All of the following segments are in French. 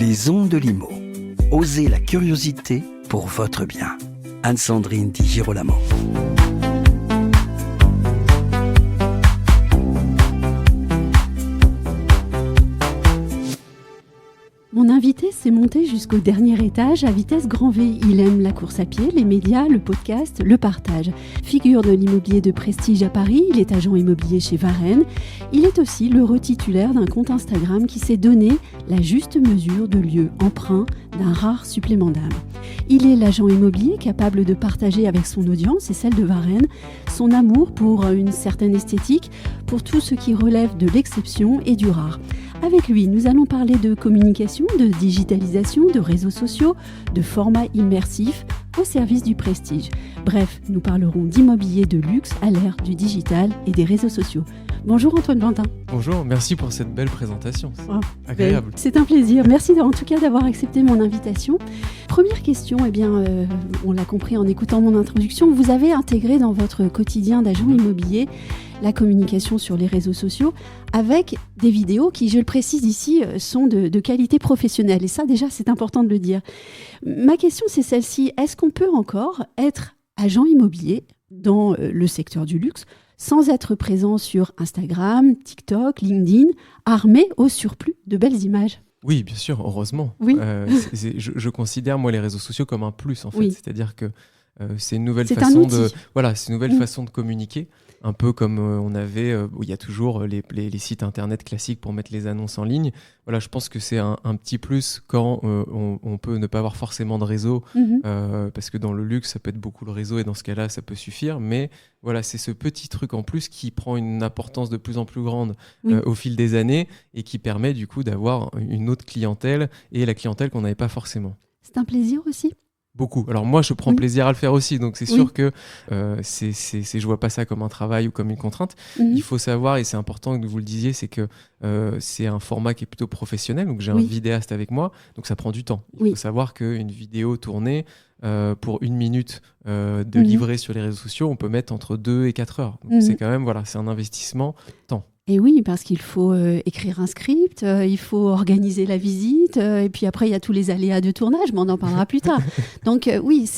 Les ondes de Limo. Osez la curiosité pour votre bien. Anne-Sandrine Di Girolamo. Mon invité s'est monté jusqu'au dernier étage à vitesse grand V. Il aime la course à pied, les médias, le podcast, le partage. Figure de l'immobilier de prestige à Paris, il est agent immobilier chez Varenne. Il est aussi l'heureux titulaire d'un compte Instagram qui s'est donné la juste mesure de lieu emprunt d'un rare supplément d'âme. Il est l'agent immobilier capable de partager avec son audience et celle de Varenne son amour pour une certaine esthétique, pour tout ce qui relève de l'exception et du rare. Avec lui, nous allons parler de communication, de digitalisation, de réseaux sociaux, de formats immersifs au service du prestige. Bref, nous parlerons d'immobilier de luxe à l'ère du digital et des réseaux sociaux. Bonjour Antoine Plantin. Bonjour, merci pour cette belle présentation. C'est agréable. C'est un plaisir. Merci en tout cas d'avoir accepté mon invitation. Première question, on l'a compris en écoutant mon introduction, vous avez intégré dans votre quotidien d'agent immobilier la communication sur les réseaux sociaux avec des vidéos qui, je le précise ici, sont de qualité professionnelle. Et ça, déjà, c'est important de le dire. Ma question, c'est celle-ci. Est-ce qu'on peut encore être agent immobilier dans le secteur du luxe sans être présent sur Instagram, TikTok, LinkedIn, armé au surplus de belles images ? Oui, bien sûr, heureusement. Oui. Je considère, moi, les réseaux sociaux comme un plus, en fait. Oui. C'est-à-dire que c'est une nouvelle C'est façon un outil. c'est une nouvelle façon de communiquer. Un peu comme on avait, où il y a toujours les sites internet classiques pour mettre les annonces en ligne. Voilà, je pense que c'est un petit plus quand on peut ne pas avoir forcément de réseau, parce que dans le luxe, ça peut être beaucoup le réseau et dans ce cas-là, ça peut suffire. Mais voilà, c'est ce petit truc en plus qui prend une importance de plus en plus grande au fil des années et qui permet du coup d'avoir une autre clientèle et la clientèle qu'on n'avait pas forcément. C'est un plaisir aussi ? Beaucoup. Alors moi, je prends plaisir à le faire aussi, donc c'est sûr que je vois pas ça comme un travail ou comme une contrainte. Il faut savoir, et c'est important que vous le disiez, c'est que c'est un format qui est plutôt professionnel, donc j'ai un vidéaste avec moi, donc ça prend du temps. Il faut savoir qu'une vidéo tournée pour 1 minute de livret sur les réseaux sociaux, on peut mettre entre 2 et 4 heures. Donc c'est quand même, c'est un investissement temps. Et oui, parce qu'il faut écrire un script, il faut organiser la visite, et puis après, il y a tous les aléas de tournage, mais on en parlera plus tard. Donc oui,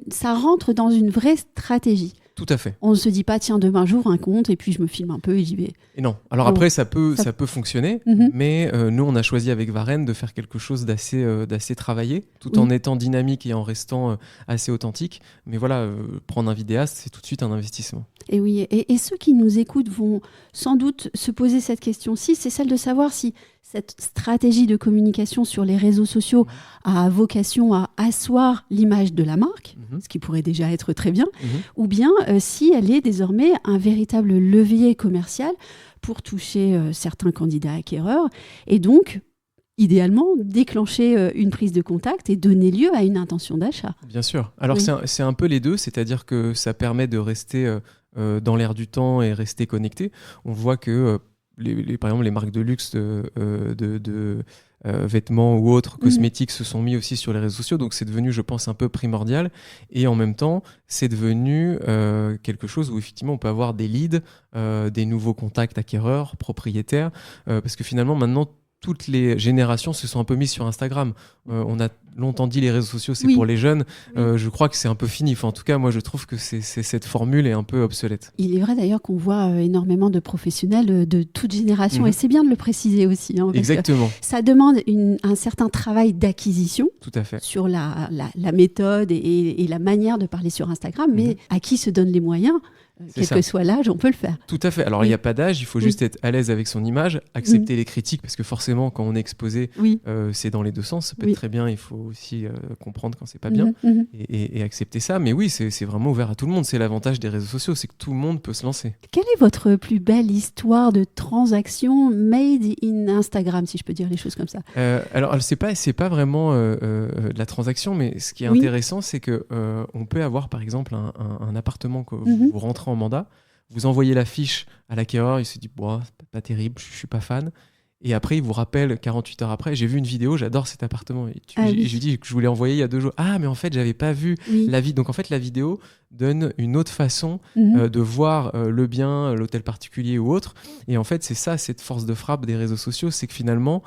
ça rentre dans une vraie stratégie. Tout à fait. On ne se dit pas, tiens, demain j'ouvre un compte et puis je me filme un peu et j'y vais. Et non. Alors après, ça peut fonctionner, mais nous, on a choisi avec Varenne de faire quelque chose d'assez travaillé, tout en étant dynamique et en restant assez authentique. Mais voilà, prendre un vidéaste, c'est tout de suite un investissement. Et oui, et ceux qui nous écoutent vont sans doute se poser cette question-ci, c'est celle de savoir si cette stratégie de communication sur les réseaux sociaux a vocation à asseoir l'image de la marque, ce qui pourrait déjà être très bien, ou bien si elle est désormais un véritable levier commercial pour toucher certains candidats acquéreurs, et donc idéalement déclencher une prise de contact et donner lieu à une intention d'achat. Bien sûr. Alors c'est un peu les deux, c'est-à-dire que ça permet de rester dans l'air du temps et rester connecté. On voit que par exemple les marques de luxe de vêtements ou autres cosmétiques se sont mis aussi sur les réseaux sociaux, donc c'est devenu, je pense, un peu primordial, et en même temps c'est devenu quelque chose où effectivement on peut avoir des leads, des nouveaux contacts acquéreurs, propriétaires, parce que finalement maintenant toutes les générations se sont un peu mises sur Instagram. On a longtemps dit les réseaux sociaux, c'est pour les jeunes. Je crois que c'est un peu fini. Enfin, en tout cas, moi, je trouve que cette formule est un peu obsolète. Il est vrai d'ailleurs qu'on voit énormément de professionnels de toute génération, et c'est bien de le préciser aussi. Parce exactement. Que ça demande un certain travail d'acquisition. Tout à fait. Sur la méthode et la manière de parler sur Instagram, mais à qui se donne les moyens quel que soit l'âge, on peut le faire. Tout à fait. Alors, il n'y a pas d'âge, il faut juste être à l'aise avec son image, accepter les critiques, parce que forcément, quand on est exposé, c'est dans les deux sens. Ça peut être très bien, il faut aussi comprendre quand c'est pas bien et accepter ça. Mais oui, c'est vraiment ouvert à tout le monde. C'est l'avantage des réseaux sociaux, c'est que tout le monde peut se lancer. Quelle est votre plus belle histoire de transaction made in Instagram, si je peux dire les choses comme ça ? Alors, c'est pas vraiment de la transaction, mais ce qui est intéressant, c'est que on peut avoir, par exemple, un appartement que vous rentrez en mandat, vous envoyez la fiche à l'acquéreur, il se dit c'est pas terrible, je suis pas fan, et après il vous rappelle 48 heures après, j'ai vu une vidéo, j'adore cet appartement, et je lui dis que je vous l'ai envoyé il y a 2 jours, mais en fait j'avais pas vu la vidéo. Donc en fait la vidéo donne une autre façon de voir le bien, l'hôtel particulier ou autre, et en fait c'est ça, cette force de frappe des réseaux sociaux, c'est que finalement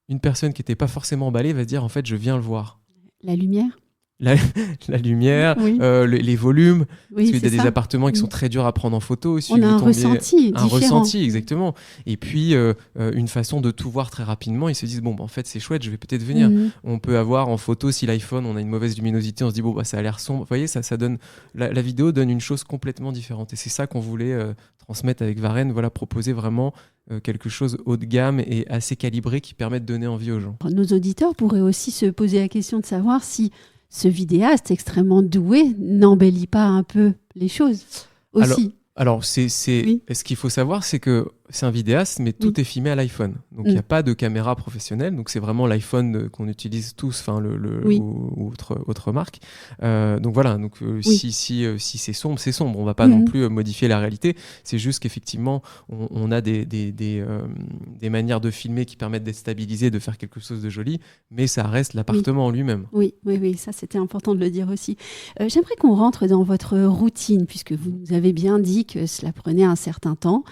une personne qui n'était pas forcément emballée va se dire en fait je viens le voir. La lumière. La lumière, Oui. les volumes, Oui, parce qu'il y a des ça. appartements qui Oui. sont très durs à prendre en photo aussi. On a un ressenti un différent. ressenti, exactement. Et puis, une façon de tout voir très rapidement. Ils se disent, bon, en fait, c'est chouette, je vais peut-être venir. On peut avoir en photo, si l'iPhone, on a une mauvaise luminosité, on se dit, bon, ça a l'air sombre. Vous voyez, ça donne... La vidéo donne une chose complètement différente. Et c'est ça qu'on voulait transmettre avec Varenne. Voilà, proposer vraiment quelque chose haut de gamme et assez calibré qui permet de donner envie aux gens. Nos auditeurs pourraient aussi se poser la question de savoir si ce vidéaste extrêmement doué n'embellit pas un peu les choses aussi. Alors ce qu'il faut savoir, c'est que c'est un vidéaste, mais tout est filmé à l'iPhone. Donc, il n'y a pas de caméra professionnelle. Donc, c'est vraiment l'iPhone qu'on utilise tous, ou autre marque. Donc, voilà. Donc, si c'est sombre, c'est sombre. On ne va pas non plus modifier la réalité. C'est juste qu'effectivement, on a des manières de filmer qui permettent d'être stabilisées, de faire quelque chose de joli. Mais ça reste l'appartement en lui-même. Oui, ça, c'était important de le dire aussi. J'aimerais qu'on rentre dans votre routine, puisque vous nous avez bien dit que cela prenait un certain temps.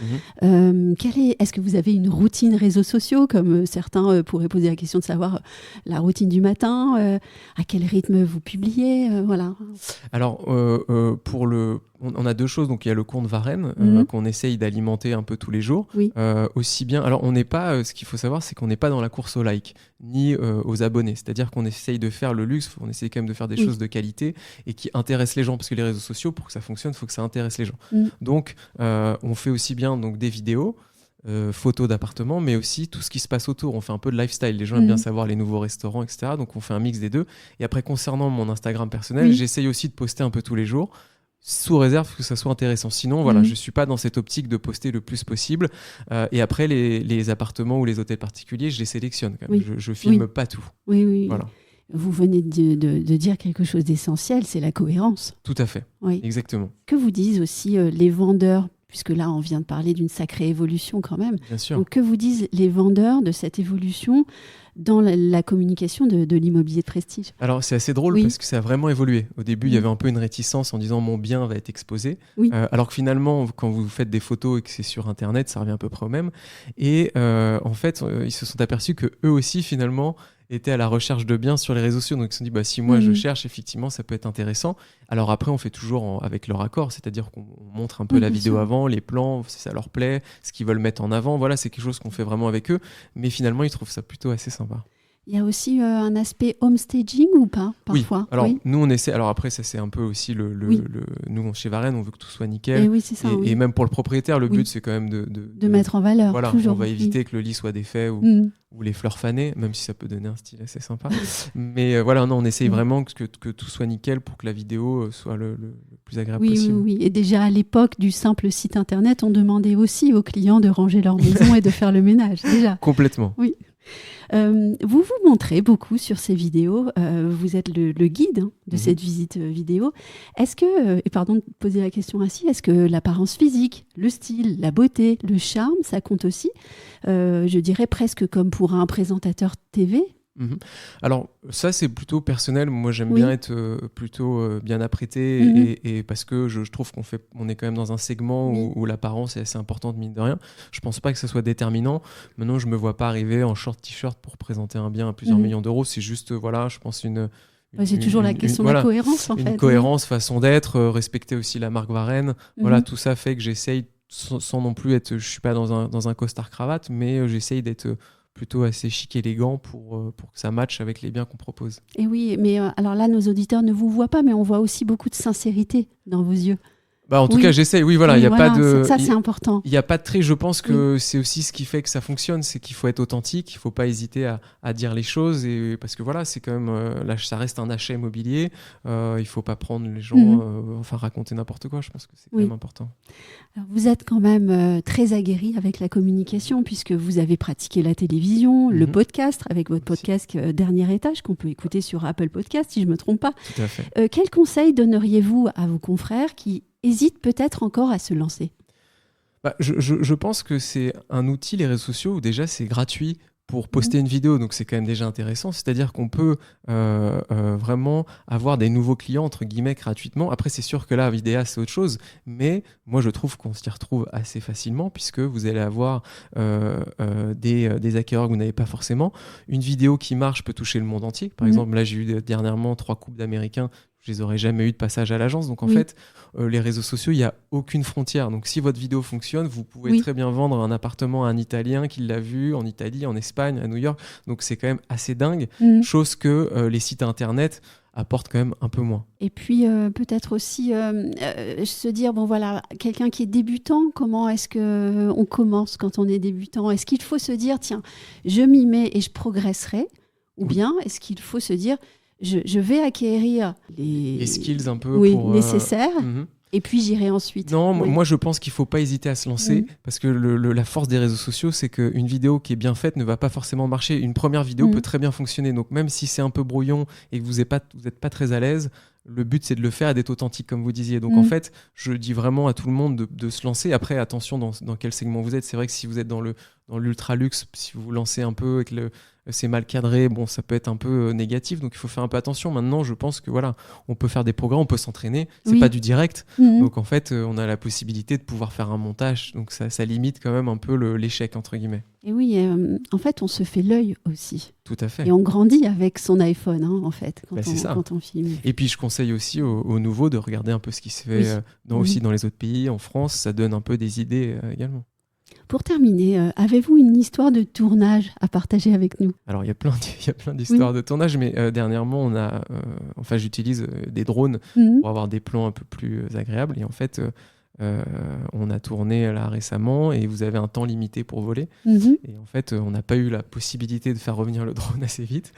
Est-ce que vous avez une routine réseaux sociaux, comme certains pourraient poser la question de savoir la routine du matin, à quel rythme vous publiez, voilà. Alors, on a deux choses. Donc, il y a le compte Varenne qu'on essaye d'alimenter un peu tous les jours. Oui. Aussi bien. Alors, on n'est pas. Ce qu'il faut savoir, c'est qu'on n'est pas dans la course aux likes ni aux abonnés. C'est-à-dire qu'on essaye de faire le luxe. On essaye quand même de faire des choses de qualité et qui intéressent les gens, parce que les réseaux sociaux, pour que ça fonctionne, il faut que ça intéresse les gens. Donc, on fait aussi bien des vidéos. Photos d'appartements, mais aussi tout ce qui se passe autour. On fait un peu de lifestyle. Les gens aiment bien savoir les nouveaux restaurants, etc. Donc, on fait un mix des deux. Et après, concernant mon Instagram personnel, j'essaye aussi de poster un peu tous les jours, sous réserve que ça soit intéressant. Sinon, voilà, je ne suis pas dans cette optique de poster le plus possible. Et après, les appartements ou les hôtels particuliers, je les sélectionne quand même. Je ne filme pas tout. Oui. Voilà. Vous venez de dire quelque chose d'essentiel, c'est la cohérence. Tout à fait. Oui. Exactement. Que vous disent aussi les vendeurs, puisque là, on vient de parler d'une sacrée évolution quand même. Bien sûr. Donc, que vous disent les vendeurs de cette évolution dans la communication de l'immobilier de prestige? Alors, c'est assez drôle parce que ça a vraiment évolué. Au début, il y avait un peu une réticence en disant « mon bien va être exposé ». Alors que finalement, quand vous faites des photos et que c'est sur Internet, ça revient à peu près au même. Et en fait, ils se sont aperçus qu'eux aussi, finalement, étaient à la recherche de biens sur les réseaux sociaux. Donc, ils se sont dit, si moi je cherche, effectivement, ça peut être intéressant. Alors après, on fait toujours avec leur accord, c'est-à-dire qu'on montre un peu la vidéo avant, les plans, si ça leur plaît, ce qu'ils veulent mettre en avant. Voilà, c'est quelque chose qu'on fait vraiment avec eux. Mais finalement, ils trouvent ça plutôt assez sympa. Il y a aussi un aspect homestaging ou pas, parfois? Alors, nous, on essaie. Alors après, ça, c'est un peu aussi nous, chez Varenne, on veut que tout soit nickel. Et même pour le propriétaire, le but, c'est quand même de mettre en valeur. Voilà, toujours. On va éviter que le lit soit défait ou les fleurs fanées, même si ça peut donner un style assez sympa. Mais voilà, on essaye vraiment que tout soit nickel pour que la vidéo soit le plus agréable possible. Oui. Et déjà, à l'époque du simple site internet, on demandait aussi aux clients de ranger leur maison et de faire le ménage, déjà. Complètement. Oui. Vous vous montrez beaucoup sur ces vidéos. Vous êtes le guide de cette visite vidéo. Est-ce que, et pardon de poser la question ainsi, est-ce que l'apparence physique, le style, la beauté, le charme, ça compte aussi? Je dirais presque comme pour un présentateur TV. Alors ça, c'est plutôt personnel. Moi, j'aime bien être plutôt bien apprêté et parce que je trouve on est quand même dans un segment où l'apparence est assez importante, mine de rien. Je pense pas que ça soit déterminant. Maintenant, je me vois pas arriver en short t-shirt pour présenter un bien à plusieurs millions d'euros. C'est juste, je pense c'est toujours la question de la cohérence, en fait. Une cohérence, façon d'être, respecter aussi la marque Varenne. Voilà, tout ça fait que j'essaye, sans non plus être... Je suis pas dans un costard cravate, mais j'essaye d'être plutôt assez chic, élégant pour que ça matche avec les biens qu'on propose. Et oui, mais alors là, nos auditeurs ne vous voient pas, mais on voit aussi beaucoup de sincérité dans vos yeux. En tout cas, j'essaye. Oui, voilà, il y a pas de. Ça, c'est important. Il n'y a pas de trait. Je pense que c'est aussi ce qui fait que ça fonctionne, c'est qu'il faut être authentique. Il ne faut pas hésiter à dire les choses, parce que voilà, c'est quand même là, ça reste un achat immobilier. Il ne faut pas prendre les gens, raconter n'importe quoi. Je pense que c'est quand même important. Alors, vous êtes quand même très aguerri avec la communication, puisque vous avez pratiqué la télévision, le podcast, avec votre podcast Dernier Étage, qu'on peut écouter sur Apple Podcast, si je ne me trompe pas. Tout à fait. Quel conseil donneriez-vous à vos confrères qui hésitent peut-être encore à se lancer? Je pense que c'est un outil, les réseaux sociaux, où déjà c'est gratuit pour poster une vidéo, donc c'est quand même déjà intéressant. C'est-à-dire qu'on peut vraiment avoir des nouveaux clients, entre guillemets, gratuitement. Après, c'est sûr que là, vidéa, c'est autre chose, mais moi, je trouve qu'on s'y retrouve assez facilement, puisque vous allez avoir des acquéreurs que vous n'avez pas forcément. Une vidéo qui marche peut toucher le monde entier. Par exemple, là, j'ai eu dernièrement 3 couples d'Américains, je les aurais jamais eu de passage à l'agence. Donc en fait, les réseaux sociaux, il n'y a aucune frontière. Donc si votre vidéo fonctionne, vous pouvez très bien vendre un appartement à un Italien qui l'a vu en Italie, en Espagne, à New York. Donc c'est quand même assez dingue, chose que les sites internet apportent quand même un peu moins. Et puis peut-être aussi se dire, bon voilà, quelqu'un qui est débutant, comment est-ce qu'on commence quand on est débutant ? Est-ce qu'il faut se dire, tiens, je m'y mets et je progresserai ? Ou bien est-ce qu'il faut se dire, je vais acquérir les skills un peu nécessaires et puis j'irai ensuite. Non, moi je pense qu'il ne faut pas hésiter à se lancer parce que la force des réseaux sociaux, c'est qu'une vidéo qui est bien faite ne va pas forcément marcher. Une première vidéo peut très bien fonctionner. Donc même si c'est un peu brouillon et que vous n'êtes pas très à l'aise, le but c'est de le faire et d'être authentique comme vous disiez. Donc en fait, je dis vraiment à tout le monde de se lancer. Après, attention dans quel segment vous êtes. C'est vrai que si vous êtes dans l'ultra luxe, si vous vous lancez un peu avec c'est mal cadré, bon, ça peut être un peu négatif, donc il faut faire un peu attention. Maintenant, je pense que voilà, on peut faire des progrès, on peut s'entraîner, c'est pas du direct, donc en fait, on a la possibilité de pouvoir faire un montage, donc ça limite quand même un peu l'échec, entre guillemets. Et oui, en fait, on se fait l'œil aussi. Tout à fait. Et on grandit avec son iPhone, en fait, quand on filme. Et puis, je conseille aussi aux nouveaux de regarder un peu ce qui se fait aussi dans les autres pays, en France, ça donne un peu des idées également. Pour terminer, avez-vous une histoire de tournage à partager avec nous ? Alors, il y a plein d'histoires de tournage, mais dernièrement, j'utilise des drones pour avoir des plans un peu plus agréables. Et en fait, on a tourné là récemment et vous avez un temps limité pour voler. Et en fait, on n'a pas eu la possibilité de faire revenir le drone assez vite.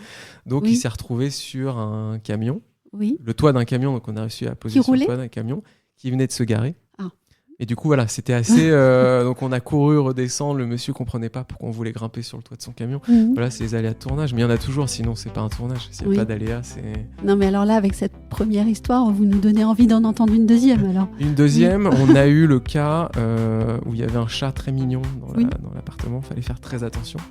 Donc, il s'est retrouvé sur un camion, le toit d'un camion. Donc, on a réussi à poser sur le toit d'un camion qui venait de se garer. Et du coup, voilà, c'était assez... donc, on a couru, redescendre. Le monsieur ne comprenait pas pourquoi on voulait grimper sur le toit de son camion. Voilà, c'est les aléas de tournage. Mais il y en a toujours, sinon, ce n'est pas un tournage. S'il n'y a pas d'aléas, c'est... Non, mais alors là, avec cette première histoire, vous nous donnez envie d'en entendre une deuxième, alors. Une deuxième, on a eu le cas où il y avait un chat très mignon dans l'appartement. Il fallait faire très attention.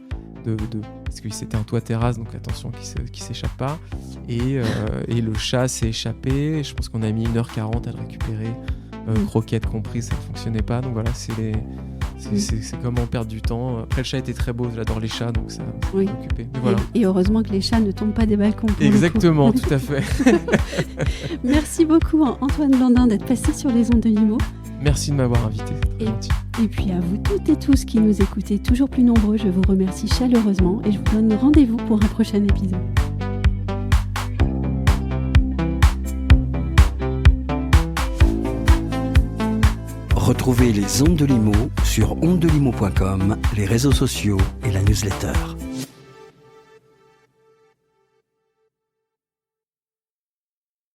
Parce que c'était un toit terrasse, donc attention qu'il ne s'échappe pas. Et le chat s'est échappé. Je pense qu'on a mis 1h40 à le récupérer. Croquettes comprises, ça ne fonctionnait pas. Donc voilà, c'est comment perdre du temps. Après, le chat était très beau, j'adore les chats, donc ça m'a occupé. Mais voilà. Et heureusement que les chats ne tombent pas des balcons. Exactement, tout à fait. Merci beaucoup Antoine Blandin d'être passé sur les ondes de Limo. Merci de m'avoir invité. Et puis à vous toutes et tous qui nous écoutez toujours plus nombreux, je vous remercie chaleureusement et je vous donne rendez-vous pour un prochain épisode. Retrouvez les ondes de Limo sur ondedelimo.com, les réseaux sociaux et la newsletter.